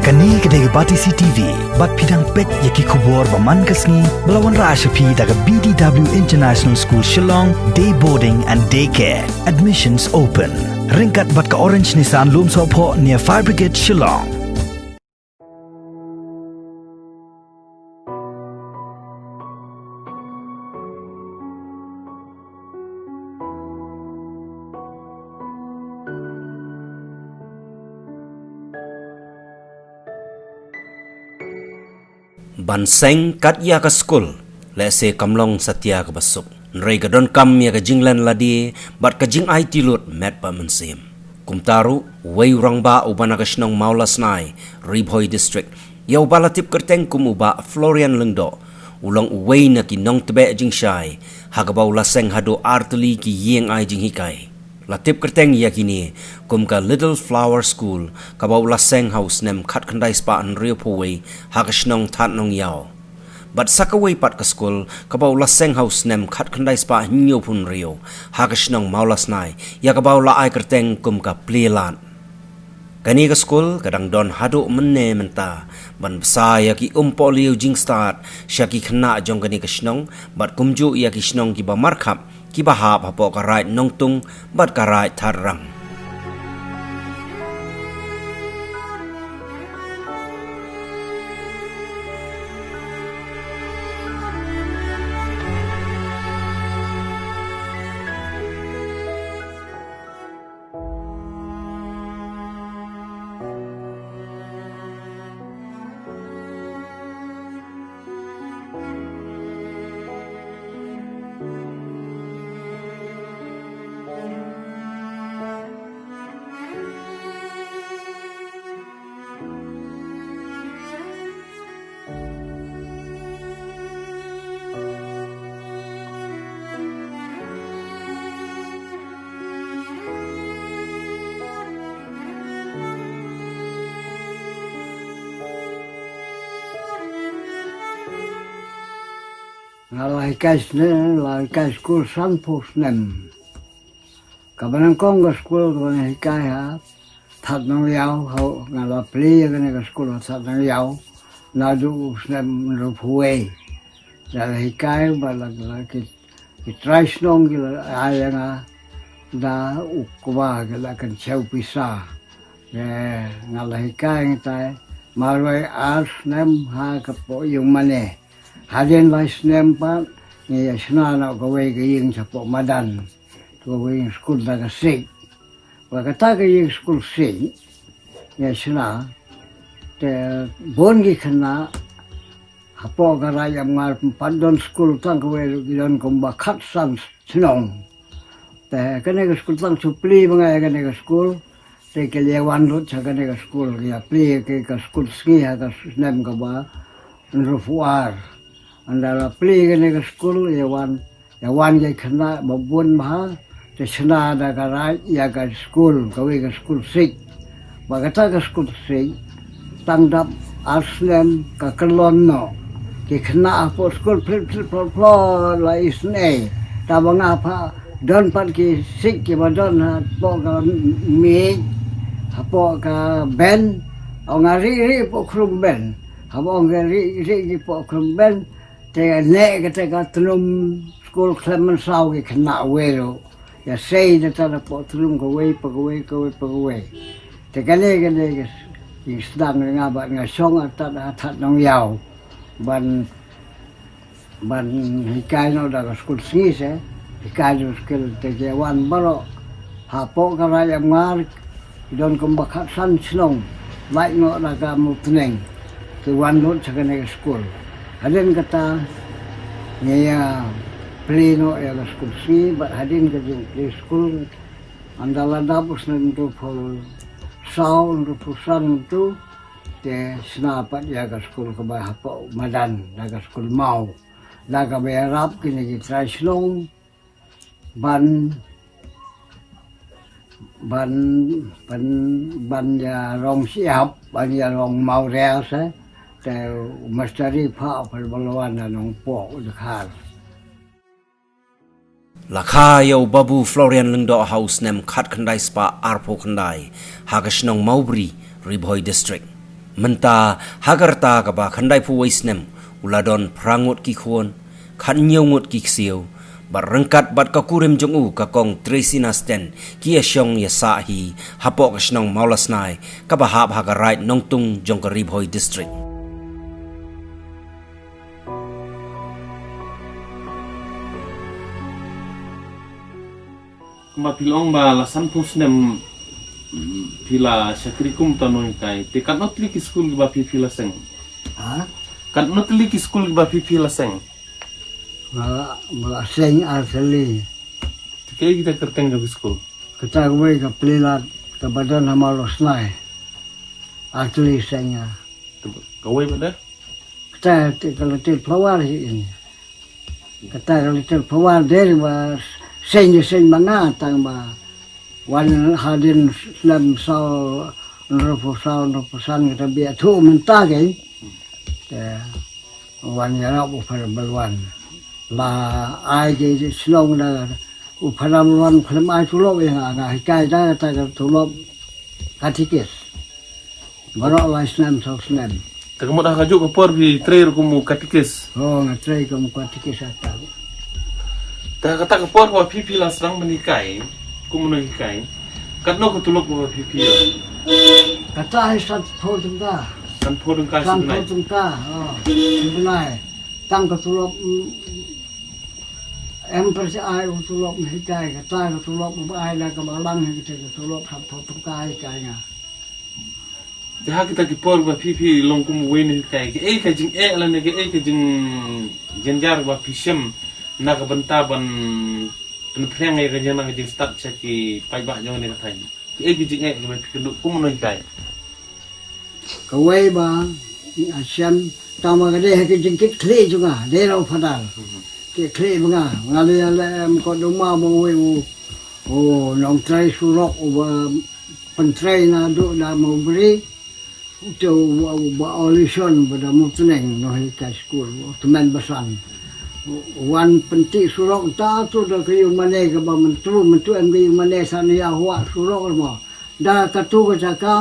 Kani kedai batisi TV, bat pidang pet yaki kubur baman kasni, belawan Rashapi daga BDW International School Shillong, day boarding and daycare. Admissions open. Ringkat bat ka Orange Nissan Loom Sopo near Fire Brigade Shillong. Banseng kat ya ka skul le se kamlong satya ka basuk nrei ka don kam ya ka jinglan ladi bat ka jing ai tilut met pa mensim kumtaru wei rangba ubana ka shnong maulas nai Bhoi district ya ubala tip kerteng kum uba Florian Lyngdoh ulang wei na ki nong Tbeh Jingshai hagabau laseng hado Tylli ki yeng ai jinghikai latip kerteng yakini kum ka Little Flower School ka bau laseng house nem khat khandai spa an rio phoi ha ka shnong that nong yao bat sakawai pat ka school ka bau laseng house nem khat khandai spa nyo phun rio ha ka shnong maulas nai ya ka bau la ai kerteng kum ka plelan kani ka school kadang don hado menne menta ban sa ya ki poliu jingstart syaki khna jong kani ka shnong bat kumju ya ki shnong ki ba markhap ki bahap hapo karai nongtung bat karai tharang Lai skul sanpus nem. Kabanang kong ka skul kabanang hikai ha. That nang yao hau ngala pli ka ka skul that nang yao. Nadu nem Bhoi. Dala hikai balag ki trais nong ki aya nga da ukwa ka la kan chau pisa. Ngala hikai ngitai marwai ars nem ha ka po yung mane. Hadin lais nempat ni yasna na kawai kaying sa po madan kawai skul na kasig wakata kaying skul sig yasna te bongi kana hapo karaya ngal padon skul tang kawai gidon kumba khat san snong te kane ka skul tang supli mga kane ka skul te kelewan lut sa kane ka skul ya pli ka skul ski ha ka nem ka ba nrufuar andala pli kene ka skul yawan ke khna babun ma te chna da karai ya ka skul kawi ka skul sik bagata ka skul sik tangdap aslem ka kelon no ke khna po skul plo la isne ta banga pa don pat ki sik ki badon ha po ka mi ha po ka ben ongari po khrum ben ha po ngari ki po khrum ben te ne ka tulum skul klemen sau ki khna wero ya sei de ta po tulum ko wei pa wei te kale ki stang nga ba nga song ta that nong yao ban hikai no da skul si se hikai no skul te ke wan baro ha po ka ra ya ngar don kum ba khat san chnong lai no da ka mu tneng ke wan no cha ka skul hadin kata ngaya pleno ya la skul si bat hadin ka jing skul andala dapus nentu pol sau untuk pusan tu te snapat ya ka skul ka ba hapo madan daga skul mau daga berap kini ki traislong ban ya rong siap ban ya rong mau rea se te mastari pa perbalawan nong po dekhar lakha yo babu Florian Lyngdoh house nem khat khandai spa arpo khandai ha ka shnong maubri Bhoi district Menta hagarta ka ba khandai phu waisnem uladon prangot ki khon khan ngot ki xiu barangkat bat ka kurim jong u ka kong Tracy Nasten ki asyong ya sa hi hapok snong maulasnai ka ba hab hagarait nongtung jong ka Bhoi district. Mapilong ba lasan pusnem pila syakrikum tanoi kai te kan notli ki skul ba pila seng Ha? kan notli ki skul ba pila seng Mala seng asli. te kita kerteng ke skul Kita gue ke pelilat ke badan nama losnai. Asli sengnya. kawai pada Kita kalau til pelawar ini. Kita kalau til pelawar dari mas seng mangata ba. Wan hadin Islam sao neroposan kita biar tu mentage. Wan ya upar balwan. La ai je slong da upar balwan khlem ai tulop ya na hikai da ta tulop katikis. Baru la Islam sao Islam. te kamu dah kajuk ke por bi trail kumu katikis Oh ngatrai kamu katikis ata. ta kata ke por ba pila serang menikai kumu no hikai kan no kutulok ba pila Kata ai sat potong da. kan podung kai Tang sebenarnya potong da. Oh sebenarnya tang ke tulop persi ai tulop hikai kata tulop ai da ke balang kita tulop sat potong kai kainya. dah kita ki por ba long kumu wen hikai ke ka jing la ne ke jing jenjar ba pisem na ka benta ban penpreng ka jana ka jing start ki pai ba jong ne ka thai ke jing ke ba pikir kumu no hikai Kawai ba Asyam tama kade ke jengkit kle juga derau padal. Ke kle bunga ngali alam ko duma mo o nong trai surok o pentrai na do da mo beri tu ba audition pada mo tuneng no hika school teman basan. Wan penting surok ta tu da kayu mane ke ba mentu em kayu mane sana ya huak surok mo. Da katu ka jaka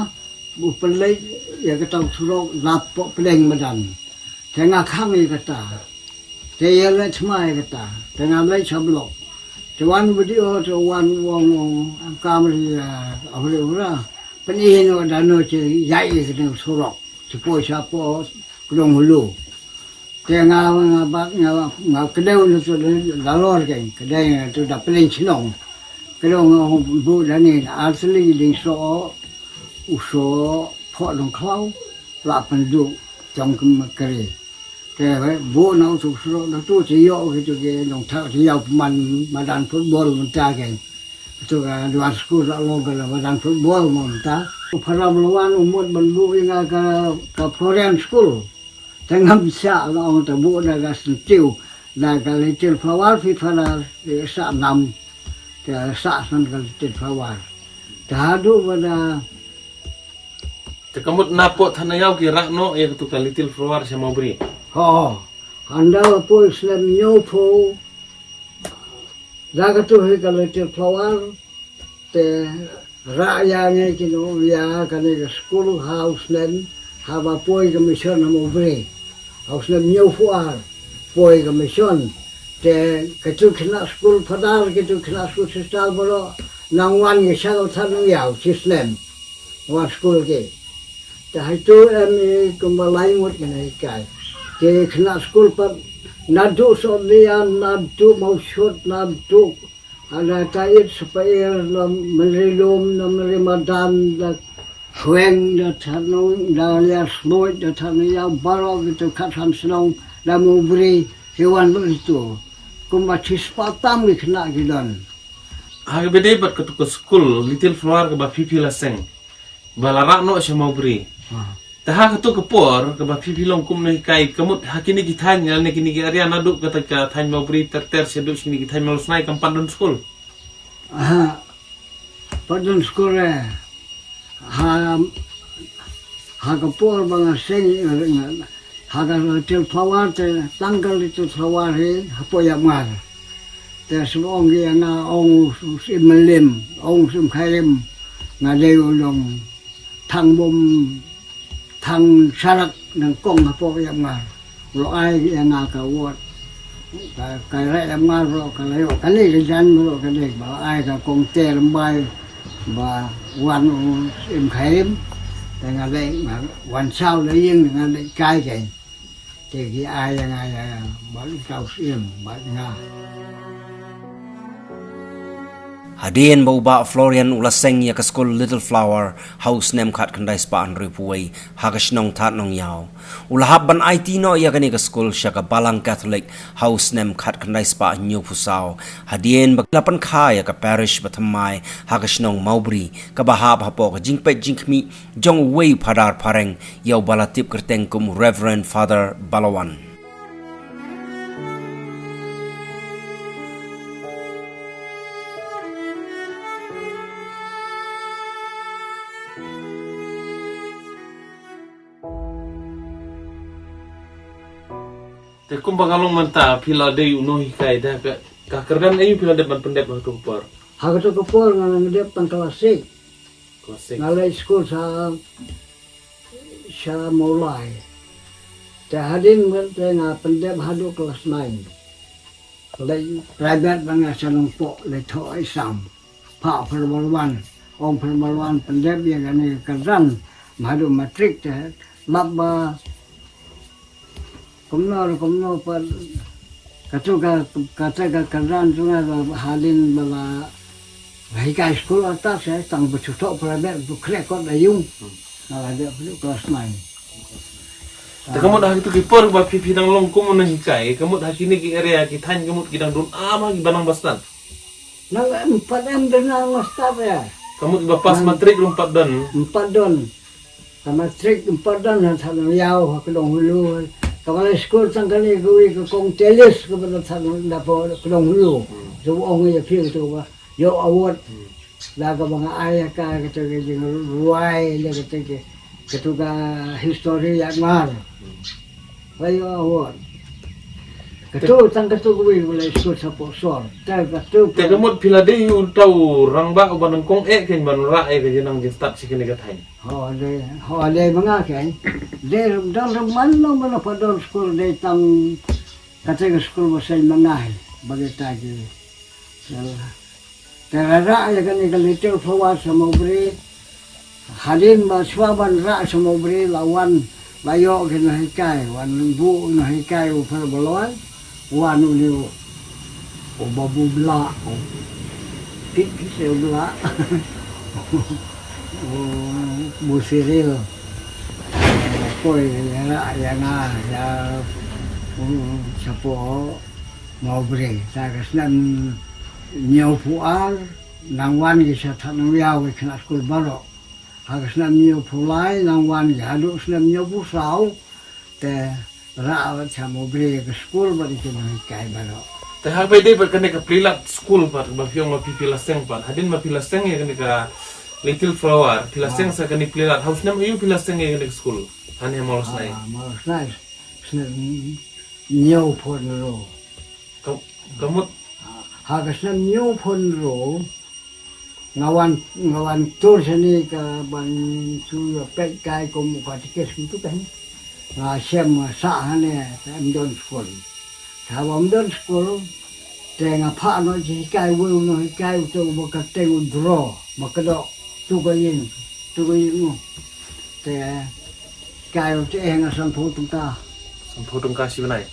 bu pelai ya kata surok lapok peleng badan. Tengah kami kata. Saya le cemai kata. Tengah le cablok. Cuan video tu wan wong kamri ahli ura. Penihin ada no ci yai kena surok. Cepo siapa kedong hulu. Tengah ngabat ngap kedau tu lalor kan. Kedai tu dah peleng cilong. Kedong bu dani asli ding so uso phọ đồng khâu là phần dụ trong cái cái bố nó sụp sụp nó tu chỉ yo cái đồng thợ chỉ yo mình mà đàn football mình ta cái cái đoàn school là lo cái là đàn football mình ta phải làm lo ăn một mình bố cái cái Florian Skul tengah bisa là ông ta bố là cái tiêu là cái little flower phi phải là xã nằm cái xã sang cái little flower ta đủ pada te kamu napok thanayau ki rakno ya tu ka little flower sama beri oh anda po Islam nyopo daga tu he ka little flower te raya nge kino ya ka ne school house nen haba po ka mission mo bri house nen nyopo ar po ka mission te ka tu kna school padar ke tu kna school sistal bolo nangwan nge shalo thanayau Islam wa school ke Dah itu kembali mut kena ikai. Ke kena skul pat nadu solian nadu mausud nadu ada kait supaya merilum merimadan da kueng da tanung da lias loit da tanung ya barok itu katan senong da mau beri hewan itu. Kumbacis patam ke kena gidan. ha bede bat ka tu ka school little flower ka ba la seng bala rakno sama beri Taha tu kepor ke ba long kum nei kai kemut hakini kitanya ne kini area nadu kata ka than mau beri ter sedu sini kitanya mau snai kam pandun school Aha. Padun skul ha kapur bang seng ha ka til flower te tanggal itu flower he hapo ya mar. Te semong dia na ong sim lim ong sim khaim na deu long thang bom thằng sarak nang kong hapo yang ngar lo ai yang ngaka wot cái lại em ngar lo cái lấy cái lấy jan lo cái lấy bảo ai cả kong te lambai và quan em khaimแต่งานเลยวันเช้าเลยยิ่งงานเลยใกล้กันแต่ที่อายยังไงบ้านเก่าเสียมบ้านงา Hadien bauba Florian ulaseng ya ka Skul Little Flower house nem khat kandai spa an ripuai hagashnong that nong yaw ulahab ban IT no ya kani ka Skul sya ka Balang Catholic house nem khat kandai spa nyu pusao hadien baklapan kha ya ka parish bathamai hagashnong maubri ka bahab hapo ka jingpet jingkmi jong wei phadar phareng yaw balatip kerteng kum Reverend Father Balawan. Te kumpa kalong manta pila de uno hikai dah ka kerdan ayu pila de ban pendep ha kupar. Ha ka kupar nang dia pang klasik. Klasik. Ngalai school sa mulai. Te hadin te nga pendep hadu kelas 9. Lai private banga salong po le tho ai sam. Pa permalwan, om permalwan pendep dia gani kerdan hadu matrik te labba kumno par katuga kerdan tunga halin bala hikai school atas saya tang becutok private tu krekot ayung ada kelas 9. Te kamu dah itu kipor ba pipi dang long kumu na hikai kamu dah kini ki area ki than kamu ki dang dun ama ki banang bastan. Nang 4 dan mastab ya. Kamu ba pas matrik 4 dan. 4 dan. Matrik 4 dan than yau ha kedong hulu. Kalau sekolah tangkali gue ke kong teles ke pada tangan dapat kedong hulu, so orang yang feel tu bah, yo award, dah ke bangga ayah ka kata ke jeng ruai le kata ke ketuga history yang mar, ayo award. Ketu tangkatu gue boleh sekolah sapor, tak ketu. Te kamu pila de yu tau rangba uban kong ken ban ra ke jenang start sikene ka thain. Họ đây mga cái đây dalam mana pada sekolah day tang kata sekolah bahasa Mangai bagi tadi. Terada ya kan ikan little flower sama beri hadin baswaban ra sama beri lawan layo kena hikai wan lembu na hikai upar balon wan uliu babu bela tik sebela Busiril koi yang sapo mau beri saya kesan nyau puar nangwan kisah tanam yau kena skul baru kesan nyau pulai nangwan jadu kesan nyau pusau te rawat sama beri ke skul beri kena kai baru. Te hak bede berkene ka prilat skul pat ba fiong ma pipila seng pat hadin ma pila seng ya kene ka Little Flower, pilaseng sa kani plilat house nam ayu pilaseng ya kani school. Hani malas nai. Malas nai. Sne nyau pon ro. Kamu Hagas nam nyau pon ro. Ngawan tur sini ka ban su pek kai ko mu ka tikes itu kan. Nga sem sa hane am don school. Ka am don school te nga pha no ji kai wu no kai to mo ka te u draw makado tu ko yin mo te kayo te nga sampo tungka si banai.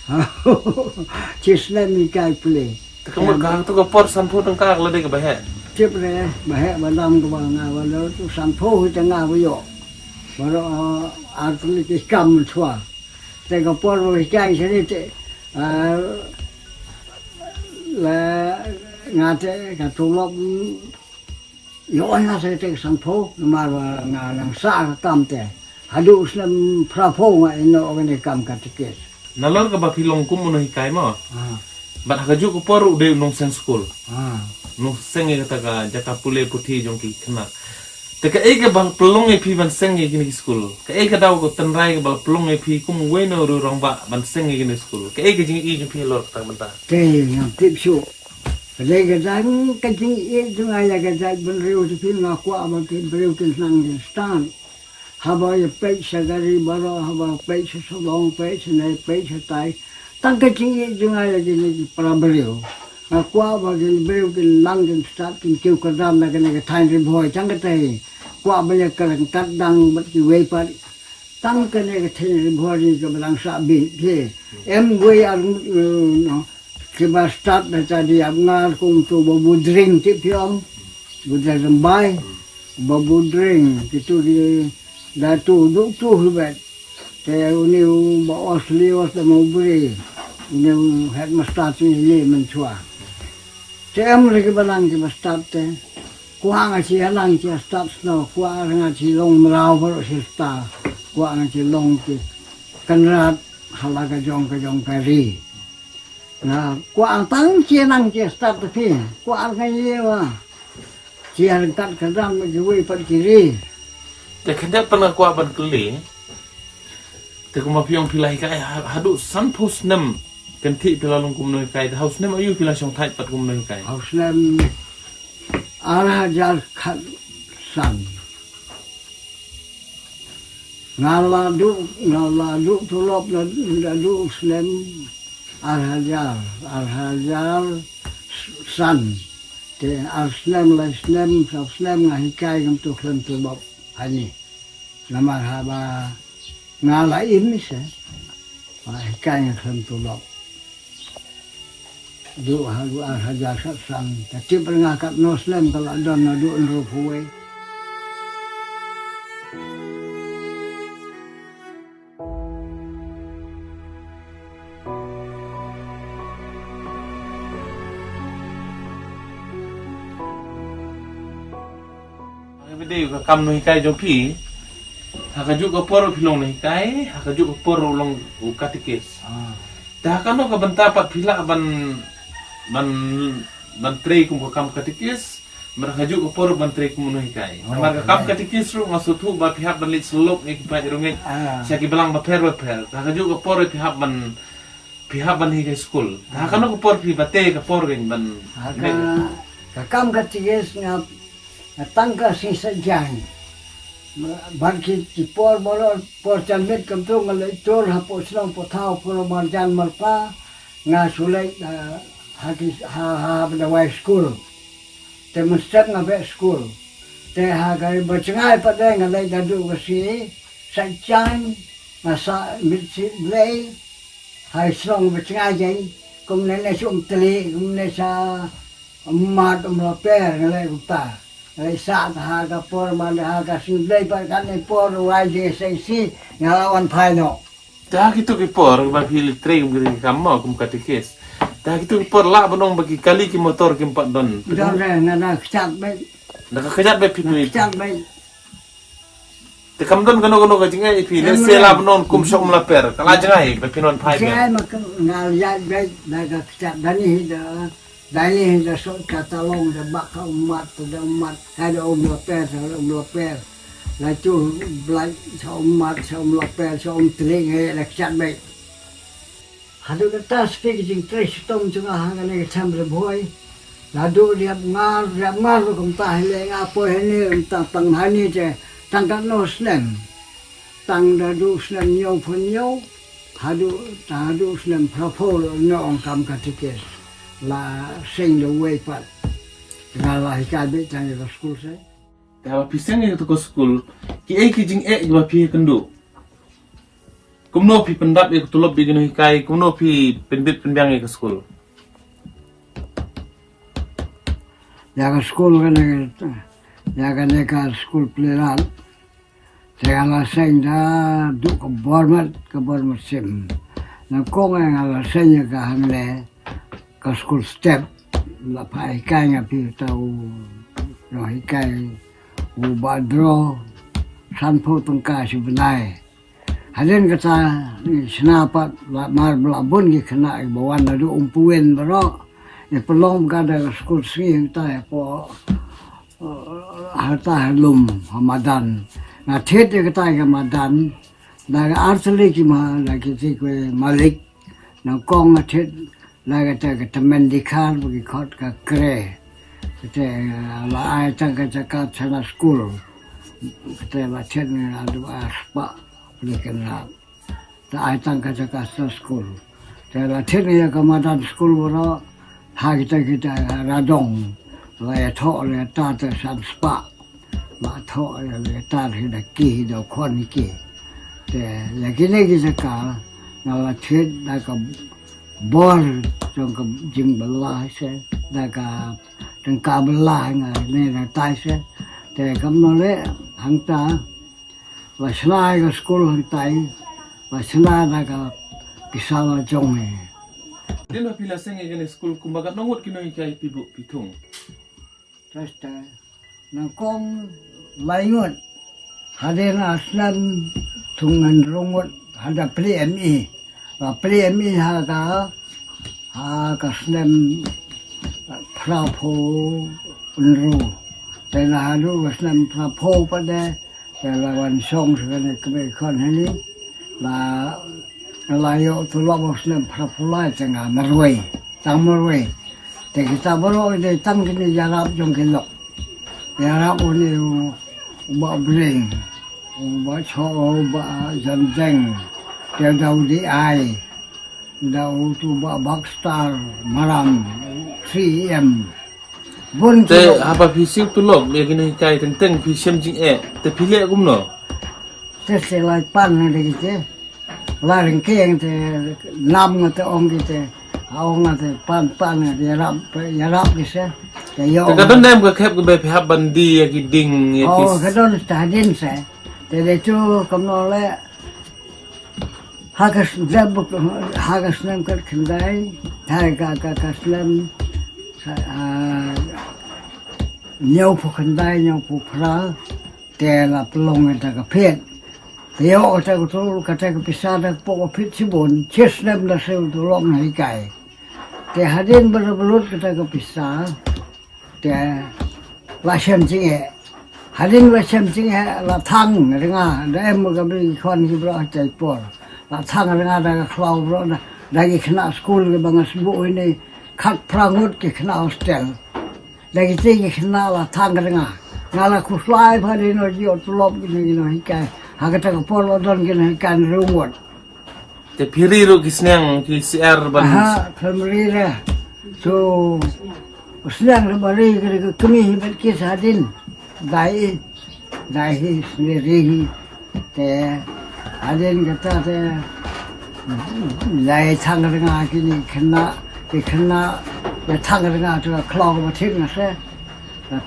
Chisna mi kai play Te kamu ka tu ka por sampo tengka la de ka bahe. tip re bahe badam ko nga wala tu sampo te nga yo wala artli ke kam chwa te ko por ro kai sini te la ngate ka tulop yo ana saya tek sampo mar nga nang sa kam te hadu slam prapo nga ino ngene kam ka tikes Nalor ka ba pilong kumu na hikai mo? Bat haju ko por de nong sen school. Nong seng e kata ka jaka pule puti jong ki kena. Te ka ega bal pelong e pi ban seng e gini school. Ka ega daw ko tenrai ka bal pelong e pi kum weno ru rong ba ban seng e gini school. Ka ega jing i jong pi lor ta banta. te yang tip shu Kadai kadang kacing itu ayah kadai beriu tu pun ngaku amal tu beriu tu nang stan. haba ya pek sagari baro haba pek sesolong pek senai pek setai tang kecing jungai lagi ni para beliau kuah bagi beliau kin lang kin start kin kiu kadam na kin tain rin Bhoi chang katai kuah banyak kerang tadang bat ki wei pat tang kin tain rin Bhoi ni ke belang sabi ke em wei ar no kiba start na tadi abngar kum tu babu drink tip yom budak rembai babu drink itu di datu duk tu hebat te uni ba osli os da mau beri uni headmaster ni le menchua te am lagi balang ki start te kuang aci halang ki start no kuang aci long merau baru si start kuang aci long ki kanrat halaga jong kari nah kuang tang ki nang ki start te kuang ngai wa Cian kat kadang menjual pada kiri. Te kena pernah kuah ban keli. Te kuma piong pilai kai hadu san pos nem kenti pila long kum noi kai haus nem ayu pila song thai pat kum noi kai. Haus nem arah jar kat san. Ngaladu tulop nadu nem arah jar san. Te aslam la aslam ngahikai ngam tu klan tu bob ani nama haba ngala imis hikai ngam tu bob du haja sang tapi pernah kat muslim kalau ada nadu nru Bhoi Dia juga kam noi kai jopi, haka juga poro pilong noi kai, haka juga poro long ukatikes. Dah kan no kabenta pat pila ban trei kum kam katikes, mereka juga poro ban trei kum noi kai. Mereka kam katikes ru masuk tu ba pihak ban lit selop ni kipai rungai. Saya ki belang ba per. Haka juga poro pihak ban hikai skul. Haka no poro pi bate ka poro gen ban. Haka kam katikes ngap tangka si sajang bagi por bolor por calmet kam tu ngalai tor hapo slong po thau por marjan marpa nga sulai ha benda skul te mustak ngabe skul te ha gai bacngai pada ngalai dadu kasi sajang ngasa mitsi blai hai slong bacngai jai kum nene sum tli kum ne sa mat umlaper ngalai uta Ay saat harga por mana harga simplay pa kan por wajib sensi ngalawan pano. Dah gitu ki por ba pilih trei ngiri kammo kum katikes. Dah gitu ki por la bonong bagi kali ki motor ki 4 don. Don ngana kecap baik. Nak kejat be pinui. Kecap baik. Te kam don kono ka jingai pi le sela bonon kum sok mlaper. Kala jingai be pinon pai be. Saya mak ngalia baik naga kecap dani Dali dah sok katalong dah bakal umat ada laper lalu belai umat laper teling lekcat baik hadu kata speak jing tres tom cungah ngane chambre Bhoi ladu dia ngar kum tah le apa ini tang hani je tangkat no slam tang dadu slam nyau pun nyau hadu slam propol no kam katikes la sing the way pat ngala hikai be tang ke skul sai Dah pisang yang tu ke skul ki jing ba pi kendo kumno pi pendap e tulop bi gino hikai kumno pi pendit penbyang ke skul ya ke skul kan ka skul pleran saya la sing da du ke bormat sim na kong ngala sing ka hangle ka skul step la pai kai nga pi tau no hikai u badro sanpo tengka si benai hadin kata ni senapat la mar blabun ki kena bawan adu umpuin baro e pelong kada skul sing ta po harta lum Ramadan na thet kata Ramadan na artli ki ma la ki malik na kong thet laga ta temen dikar bagi kot ka kre kita la ai ta ka chana skul kita macet ni ada aspa ni kena. Tak ada tangka kasa skul. Saya macet ni kemadan skul bro. Ha kita radong. Lai thọ le ta te san spa. Ma thọ le ta le ki do kon ki. Te ya kini kita ka na macet na ka bor trong ka jing bala se na ka trong ka bala ni na tai se. Te kam no le hang ta và snai cái school hang tai và snai na ka kisala jong me Din ba pila seng ngene school kumbaga nongot kino kay pibu pitung. testa na kong laingot hade na asnan tungan rungot hada PME và PME ha ka snem prapo unru te na hadu snem prapo pa de làวันส่งสักนิดก็ไม่ค่อยนี้มาลายตัวเราเนี่ยพระพุทธเจ้ามารวยตั้งมารวยแต่กิจบารวยได้ตั้งกินยารับจงกินหลอกยารับวันนี้อุบะเบรงอุบะชออุบะจันเจงเจ้าดาวดีไอดาวตุบะบักสตาร์มาราม 3M Te apa fisik tu lok dia kena kai tentang fisem jing te pilih kum no. Te selai pan ni kita, laring keng te nam ngate ong kita, ong ngate pan dia rap kita, te yo. Te kadon nem ka khep ke be phap bandi ya ki ding ya ki. Oh kadon stadin se, te de tu kamno le hagas nem kat kendai, ka slam nhau phụ khẩn đai nhau phụ phá tè là lồng người ta cái phết thì họ ta có số cái cái pizza đó bộ phết chỉ bốn chết nem là sêu tụ lồng này cày tè hà đến bơ lút cái pizza tè là xem chính hệ hà đến là xem chính hệ là thang người nga để em một cái bị con cái bro chạy bỏ là thang người nga đang khâu bro đang cái khna school cái bằng bộ này khát prangut cái khna hostel lagi tinggi kenal lah tangga dengar, ngalah kuslai pada energi otolop gini hikai, agak tak polo don gini hikai rumut. Te piri ro kisnang KCR ban. Aha, family lah, so senang kembali ke kami berkis hadin, dai sendiri, te hadin kata te, dai tangga dengar gini kena. Để thang cái ngà cho klau mà thiết là sẽ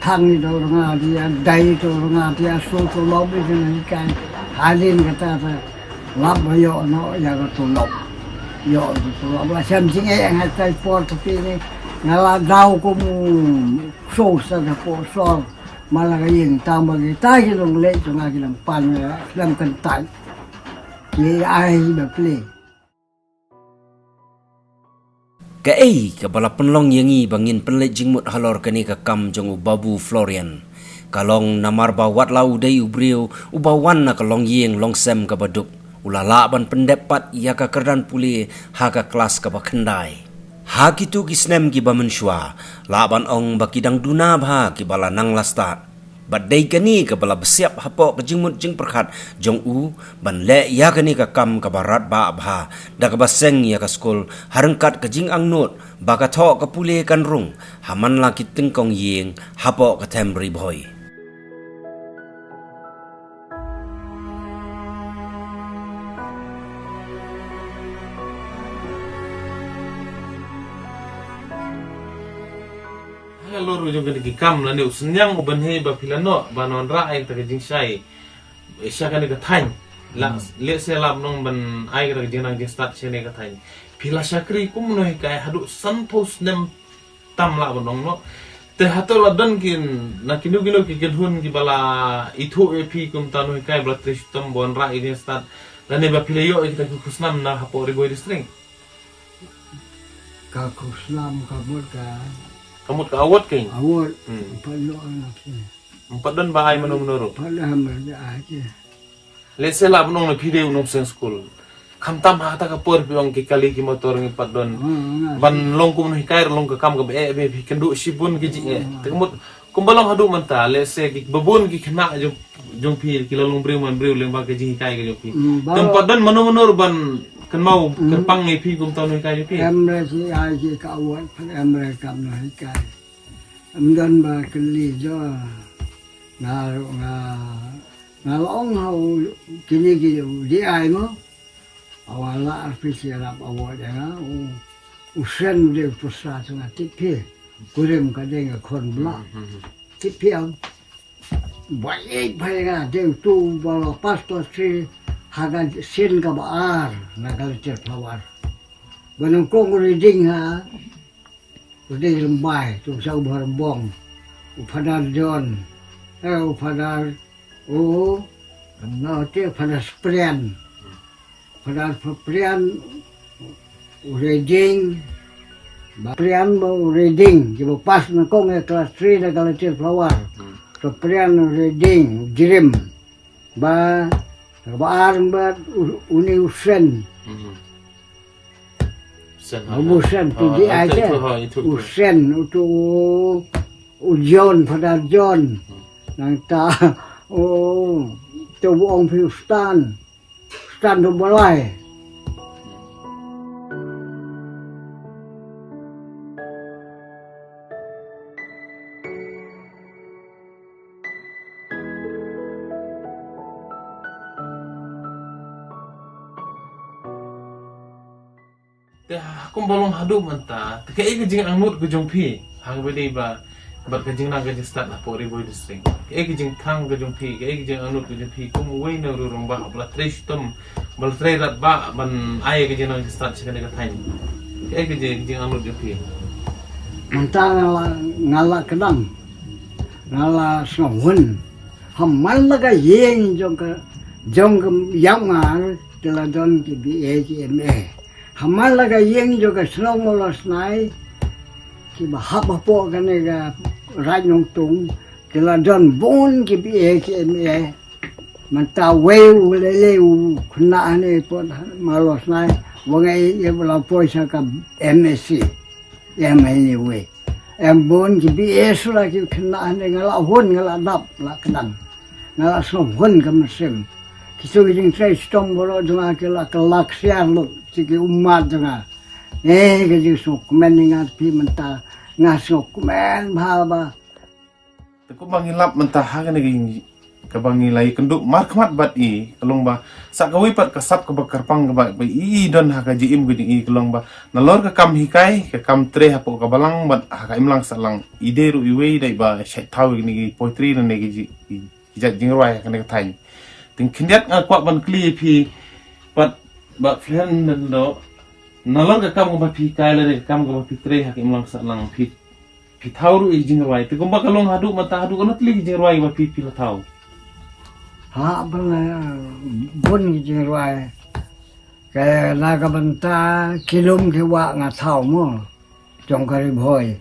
thang đi đâu ngà đi đầy đâu ngà đi số số lốp đi cái này cái hai lên người ta phải lắp vào dọ nó giờ có tổ lốp là xem chính ấy ngay tay po tapi này ngà là đau cũng số sa là po so mà là cái gì tao mà cái tay cái đồng lệ cho ngà cái làm pan làm cẩn thận cái ai được play Ka ka bala penlong yangi bangin penlet jingmut halor kani ka kam jong babu Florian. Kalong namar bawat lau dai ubriu ubawan na kalong yeng long sem ka baduk. Ulala ban pendepat ya ka kerdan puli ha ka kelas ka bakhendai. Ha kitu kisnem ki bamenshwa. Laban ong bakidang duna bha ki bala nang lastat. Badai kani ka bala besiap hapok ka jingmut jing perkhat jong u ban le ya kani ka kam ka barat ba bha da ka baseng ya ka skul harengkat ka jing ang not ba ka tho ka pule kan rung haman la ki tingkong yeng hapok ka themri Bhoi. Lor ujung kena kikam lah ni senyang uban he ba pilano ba non ra ai ta Jingshai sya kan ka thain la le se lam nong ban ai ka jinang je start chene ka thain pila syakri kum no kai hadu santos nem tam la bonong no te hatol adan kin na kinu ki gedhun ki bala ithu ep kum tanu kai bla tristam bon ra ini start la ne ba pila yo kita kusnam na hapo rigoi string ka kusnam ka ka kamut ka awat kay awat palo anak empat dan bahai menurut palo hamil aja let's say lab nong na pide nong sen school kam tam ha ta ka por piong ki kali ki motor ngi padon ban long kum no hikair long ka kam ka be be kendu sibun ki ji te kamut kumbalong hadu manta let's say babun ki kena jong pi ki lalong briu leng ba ke jing kai ke jong pi tempat dan mano ban kan mau kerpang ngai pi kum tau kai jong pi em ra si ai ki ka wat em ra kam na kai em dan ba kli jo nga long hau kini ki di ai mo awala artisi rap awal ya usen de pusat na tipi kurem ka de kon bla tipi am bai bai ga de tu ba pastor si hagan sin ka baar na culture flower banung kong reading ha udah lembai tu sau bong upadar John upadar no te pada sprian pada sprian reading sprian bo reading jibo pas na kong kelas 3 na culture flower sprian reading jirim ba baar ba uni usen usen tu di aja usen itu ujian pada John nang ta tu buong piu stan tu balai kumbalong hadu manta kai ke jing angut ke jong pi hang bedi ba bat ke jing na ke start na pori Bhoi district kai ke jing khang ke jong pi kai ke jing angut ke jong pi kum wei na ru rong ba bla tristum bal tre rat ba ban ai ke jing na start sekali ke thain kai ke jing angut jong pi manta ngala kedang ngala snowun hamal laga yeng jong ke yang ngar teladon ki BAGMA hamal laga yeng juga senang molos nai ki bahap po kane ga rajong tung kila don bon ki BAGMA manta weu leleu kuna ane po malos nai wangai ye bela poisa ka MSc MA we em bon ki BS la ki kuna ane ngala hon ngala dap la kedang ngala so hon ka mesim kiso jing sai stong boro dunga kila kelak siar lu sigi umat dunga ke jing so komen ngat pi menta ngasok komen ba te ko bangilap menta ha ne ke bangilai kenduk markmat bat I kelong ba sak kawi pat kasap ke bakarpang ke ba I don ha ka jim ke I kelong ba nalor ke kam hikai ke kam tre ha po ka balang bat ha ka imlang salang ide ru iwe dai ba shet thawi ni poetry ne ke ji jing roi ka ne ka thain ting kindiat kwa ban kli pi pat ba friend nan do nalong ka kam ba pi kai le kam ba pi tre ha ka imlang salang pi thauru I jing roi te kumba kalong hadu mata hadu kana tli jing roi ba pi la thau ha bala bon jing roi ke la ka banta kilum ke wa nga thau mo jong kari Bhoi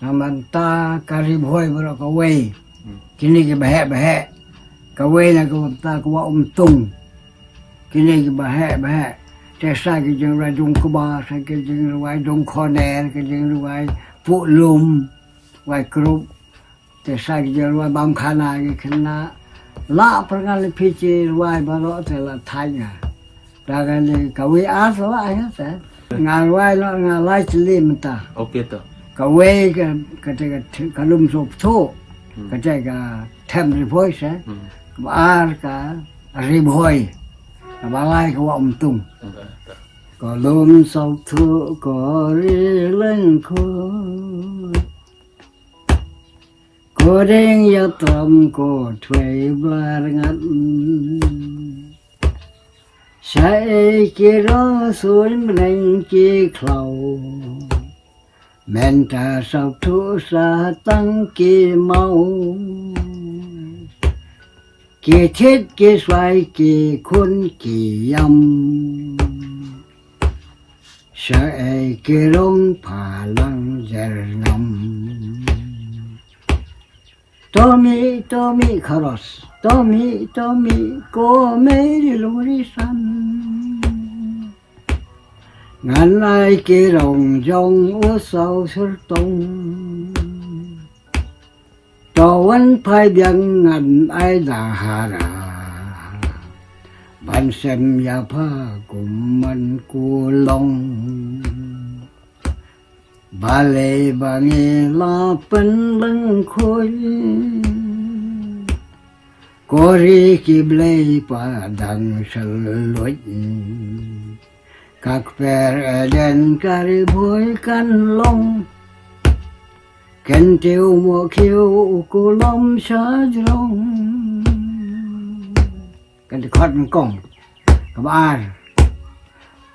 na manta kari Bhoi bro ka wei kini ke bahe ka wei na ka banta ka wa tung kini ke bahe te sa ke jing roi dong ka ba sa ke jing roi dong khoner ke jing roi pu lum wai krup te sa ke jing roi bam khana ke khna la prangal pichi roi ba ro te la thanya da ga ni ka wei a so ai ha sa nga roi lo nga lai chli mta okay to ka wei ka te ka lum so tho ka te ka them ri Bhoi sa ar ka ri Bhoi ba lai ka wa tung có lum sọc thu có ri lên cô đen ya tâm cô thuê blar ngắt sai kia đó suối mình kia khẩu men ta sọc thu sa tăng kia mau kia thiết kia xoay kia khôn kia âm sợ kia rong phà lăng giờ ngầm Tommy kharos Tommy cô mấy đi lối săn ngàn ai kia rồng rong ô sâu sơ tông Tawan phai biang ngan ai da hara ban sem ya pha kum man ku long ba lê ba nghe la pen lưng khôi cô ri ki blei pa dang sel loi các per den kari bhoi kan long ken tiêu mo khiêu cô lom sa rong kan khot kong ka ba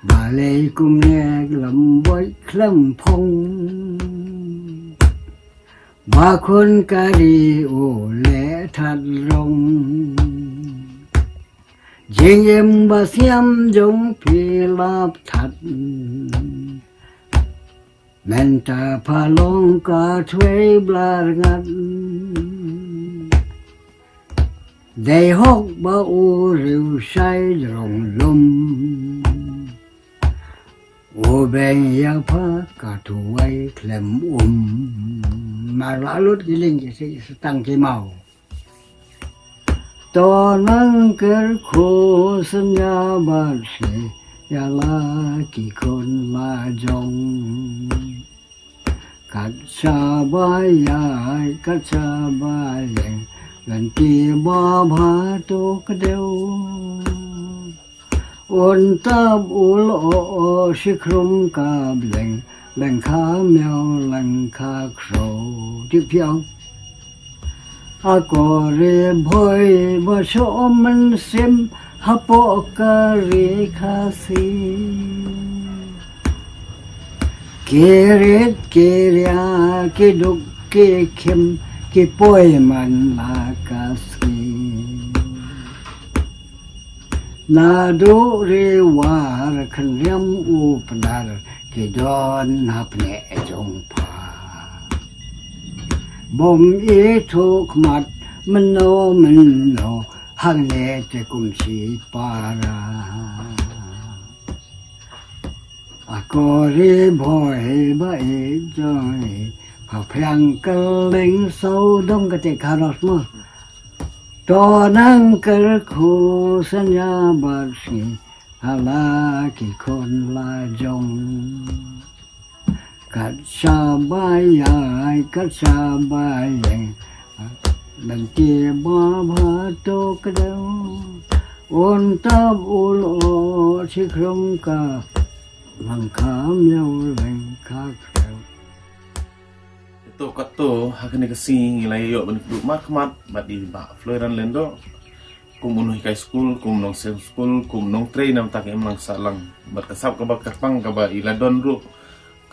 bà lê cung nghe lầm bối lâm phong bà khôn ca đi ổ lẽ thật rong riêng em bà xem giống phi lạp thật men ta pha long ca thuê blar ngắt đầy hốc bà ô rượu say rồng lum ô bên ya pha cả thủ quay klem mà lã lút cái linh cái sẽ tăng cái màu to nắng cơ khô sân ya ba se ya la kỳ con la jong cắt cha ba ya cắt cha ba yang gần kia ba ba to cái đều ôn tab ul o shikrum ka leng kha mèo leng kha khro tiếp theo a ko re bhoi ba so man sim ha po ka re kha si ke re ke ria ke duk ke khem ke poi man la ka si na do re war khan riam u pandar ke don hapne jong pha bom e thok mat mano hang ne te kum si para a ko re bhoi ba e joy pha phang kal leng sâu đông ka te kharos mo to nang cơ khu san ya ba si hala ki kon la jong cắt sa ba ya cắt sa ba yang lần kia ba ba to cái đâu ôn tab ul o chi khrom ka lang kham nhau lang kha khel to kato hakene kasing ilai yo ban du mat khamat bat di ba Florian Lyngdoh kum unuh kai skul kum nong sem skul kum nong train nam tak em lang salang bat kasap ka ba kapang ka ba iladon ru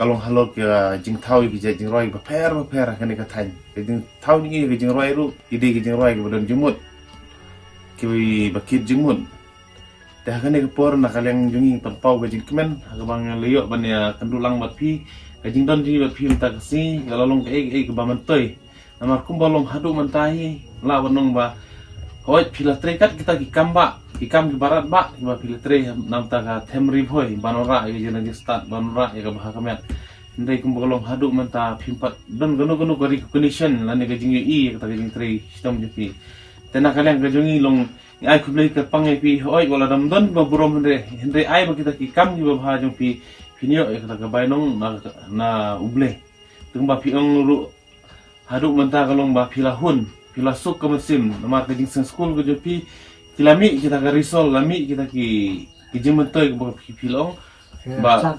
kalong halo ke jingthau ki jing roi ba pher hakene ka thain ke jing thau ni ki jing roi ru ide ki jing roi ki badon jumut ki ba kit jingmut te hakene ka por na kaleng jungi panpau ka jing kemen ka bang leyo ban ya kandulang bat pi kajing don di bat phim tak si galalong ke ba man toy namar kum balong hadu man tahi la wanong ba hoi philatre kat kita ki kam ki barat ba ki ba philatre nam ta ka themri bhoi banora ye jena je start banora ye ka bah kamet ndai kum balong hadu man ta phim pat don gono ko recognition la ne kajing ye ka kajing tre sistem je pi tena kaleng kajungi long ai kublai ka pangai pi hoi wala dam don ba burom hendre ai ba kita ki kam ki ba bha jong pi pinyo e kata kabai nong na uble tung ba piong ru hadu menta kalong ba pilahun pilasuk ke mesin nama ke jingsen skul ke jopi kilami kita ke risol lami kita ki jementoi ke ba pilong ba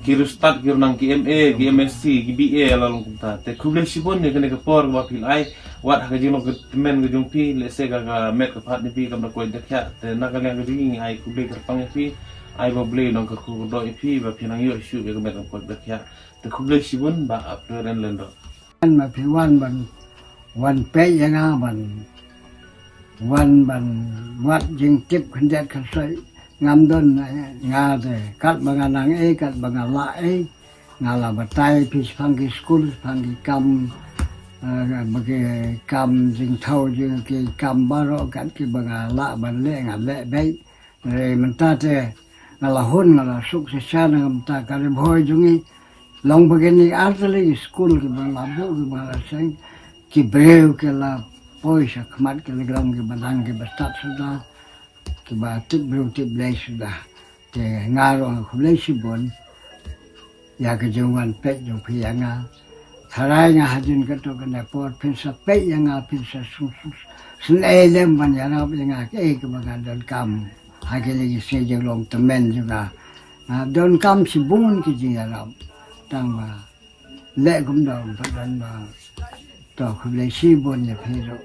kirustat kirunang ki MA ki MSc ki BA lalong kita te kuble sibon ne kene ke por ba pilai wat ha ke jinglo ke temen ke jongpi lese ga met ke phat ni pi kam na ko dekya te na kaleng ke jingi ai kuble ke pang pi ai ba beli nong ke ku do ipi ba pinang yo shu be met ko dekya te kuble sibon ba Florian Lyngdoh mà phi wan pe yang a ban wat jing tip khan det khan sai ngam don nga de kat banga nang e kat banga la e nga la ba tai pi phang ki skul phang ki kam ba ki kam jing thau je ki kam ba ro kat ki banga la ban le nga le bei re man ta te nga la hon nga la suk se cha na ngam ta ka le bhoi jungi long begini artali skul ki bang la bu ki bang la sang ki breu ke la poisa khamat ke leglam ke badang ke bastat sudah ki ba tip breu tip blai sudah te ngaro khulai sibon ya ke jauhan pek jong pianga tharai nga hajun ke to ke nepot pinsa pek yang pinsa sun elem ban ya na yang ke bagan dan kam hake lagi se jeng long temen juga don kam si bun ki ji ya tang ba le gum dong padan ba to khulai sibon ya phiro